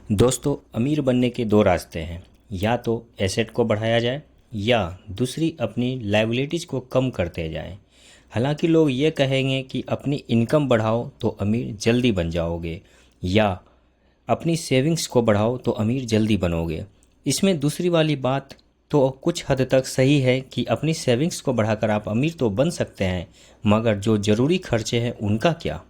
दोस्तों, अमीर बनने के दो रास्ते हैं। या तो एसेट को बढ़ाया जाए या दूसरी अपनी लायबिलिटीज़ को कम करते जाएं। हालांकि लोग ये कहेंगे कि अपनी इनकम बढ़ाओ तो अमीर जल्दी बन जाओगे, या अपनी सेविंग्स को बढ़ाओ तो अमीर जल्दी बनोगे। इसमें दूसरी वाली बात तो कुछ हद तक सही है कि अपनी सेविंग्स को बढ़ाकर आप अमीर तो बन सकते हैं, मगर जो ज़रूरी खर्चे हैं उनका क्या?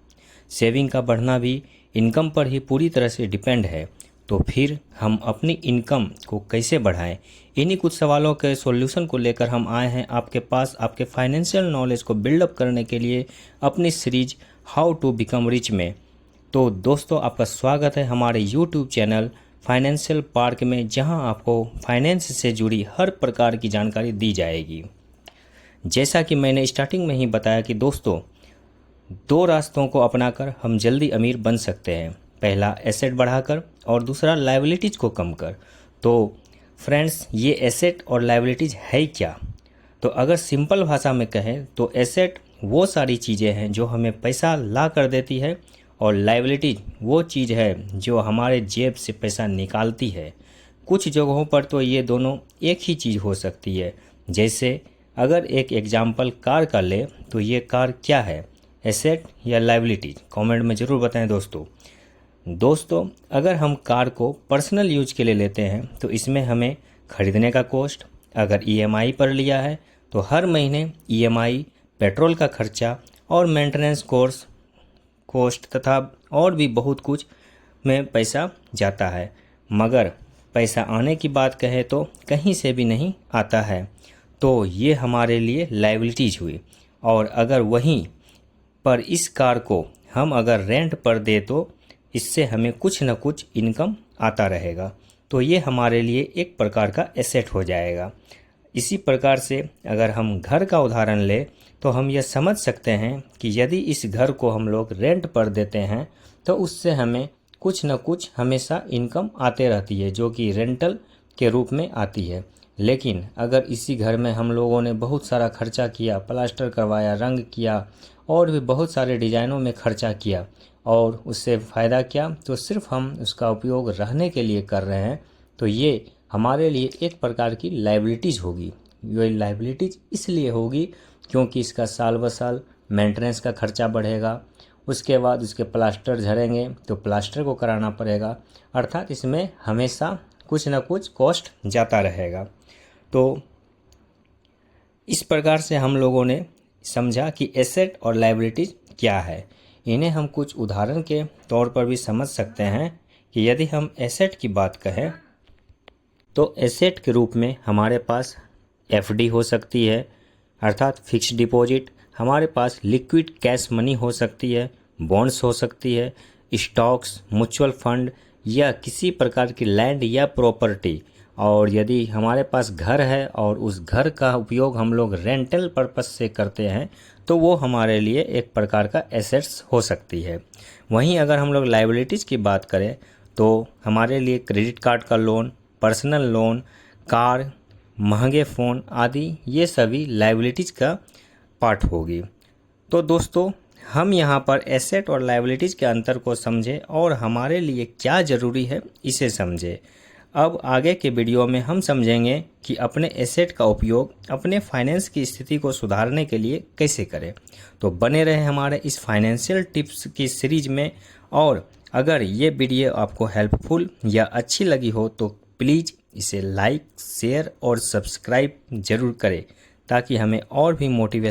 सेविंग का बढ़ना भी इनकम पर ही पूरी तरह से डिपेंड है। तो फिर हम अपनी इनकम को कैसे बढ़ाएं? इन्हीं कुछ सवालों के सॉल्यूशन को लेकर हम आए हैं आपके पास, आपके फाइनेंशियल नॉलेज को बिल्डअप करने के लिए अपनी series how to become rich में। तो दोस्तों, आपका स्वागत है हमारे यूट्यूब चैनल फाइनेंशियल पार्क में, जहां आपको फाइनेंस से जुड़ी हर प्रकार की जानकारी दी जाएगी। जैसा कि मैंने स्टार्टिंग में ही बताया कि दोस्तों, दो रास्तों को अपनाकर हम जल्दी अमीर बन सकते हैं। पहला एसेट बढ़ाकर और दूसरा लायबिलिटीज़ को कम कर। तो फ्रेंड्स, ये एसेट और लायबिलिटीज़ है क्या? तो अगर सिंपल भाषा में कहें तो एसेट वो सारी चीज़ें हैं जो हमें पैसा ला कर देती है, और लायबिलिटीज वो चीज़ है जो हमारे जेब से पैसा निकालती है। कुछ जगहों पर तो ये दोनों एक ही चीज़ हो सकती है। जैसे अगर एक एग्जाम्पल कार का ले तो ये कार क्या है, एसेट या लायबिलिटीज? कमेंट में ज़रूर बताएं दोस्तों, अगर हम कार को पर्सनल यूज के लिए लेते हैं तो इसमें हमें ख़रीदने का कॉस्ट, अगर ईएमआई पर लिया है तो हर महीने ईएमआई, पेट्रोल का खर्चा और मेंटेनेंस कॉस्ट तथा और भी बहुत कुछ में पैसा जाता है। मगर पैसा आने की बात कहें तो कहीं से भी नहीं आता है, तो ये हमारे लिए लायबिलिटीज हुई। और अगर वहीं पर इस कार को हम अगर रेंट पर दे तो इससे हमें कुछ न कुछ इनकम आता रहेगा, तो ये हमारे लिए एक प्रकार का एसेट हो जाएगा। इसी प्रकार से अगर हम घर का उदाहरण लें तो हम यह समझ सकते हैं कि यदि इस घर को हम लोग रेंट पर देते हैं तो उससे हमें कुछ न कुछ हमेशा इनकम आते रहती है, जो कि रेंटल के रूप में आती है। लेकिन अगर इसी घर में हम लोगों ने बहुत सारा खर्चा किया, प्लास्टर करवाया, रंग किया और भी बहुत सारे डिज़ाइनों में खर्चा किया, और उससे फ़ायदा क्या? तो सिर्फ हम उसका उपयोग रहने के लिए कर रहे हैं, तो ये हमारे लिए एक प्रकार की लायबिलिटीज़ होगी। ये लायबिलिटीज़ इसलिए होगी क्योंकि इसका साल ब साल मेंटेनेंस का खर्चा बढ़ेगा, उसके बाद उसके प्लास्टर झड़ेंगे तो प्लास्टर को कराना पड़ेगा, अर्थात इसमें हमेशा कुछ न कुछ कॉस्ट जाता रहेगा। तो इस प्रकार से हम लोगों ने समझा कि एसेट और लायबिलिटीज क्या है। इन्हें हम कुछ उदाहरण के तौर पर भी समझ सकते हैं कि यदि हम एसेट की बात कहें तो एसेट के रूप में हमारे पास एफडी हो सकती है, अर्थात फिक्स्ड डिपॉजिट। हमारे पास लिक्विड कैश मनी हो सकती है, बॉन्ड्स हो सकती है, स्टॉक्स, म्यूचुअल फंड या किसी प्रकार की लैंड या प्रॉपर्टी। और यदि हमारे पास घर है और उस घर का उपयोग हम लोग रेंटल पर्पस से करते हैं तो वो हमारे लिए एक प्रकार का एसेट्स हो सकती है। वहीं अगर हम लोग लायबिलिटीज़ की बात करें तो हमारे लिए क्रेडिट कार्ड का लोन, पर्सनल लोन, कार, महंगे फ़ोन आदि ये सभी लायबिलिटीज़ का पार्ट होगी। तो दोस्तों, हम यहाँ पर एसेट और लायबिलिटीज़ के अंतर को समझे और हमारे लिए क्या ज़रूरी है इसे समझे। अब आगे के वीडियो में हम समझेंगे कि अपने एसेट का उपयोग अपने फाइनेंस की स्थिति को सुधारने के लिए कैसे करें। तो बने रहे हमारे इस फाइनेंशियल टिप्स की सीरीज में। और अगर ये वीडियो आपको हेल्पफुल या अच्छी लगी हो तो प्लीज़ इसे लाइक, शेयर और सब्सक्राइब ज़रूर करें, ताकि हमें और भी मोटिवेशन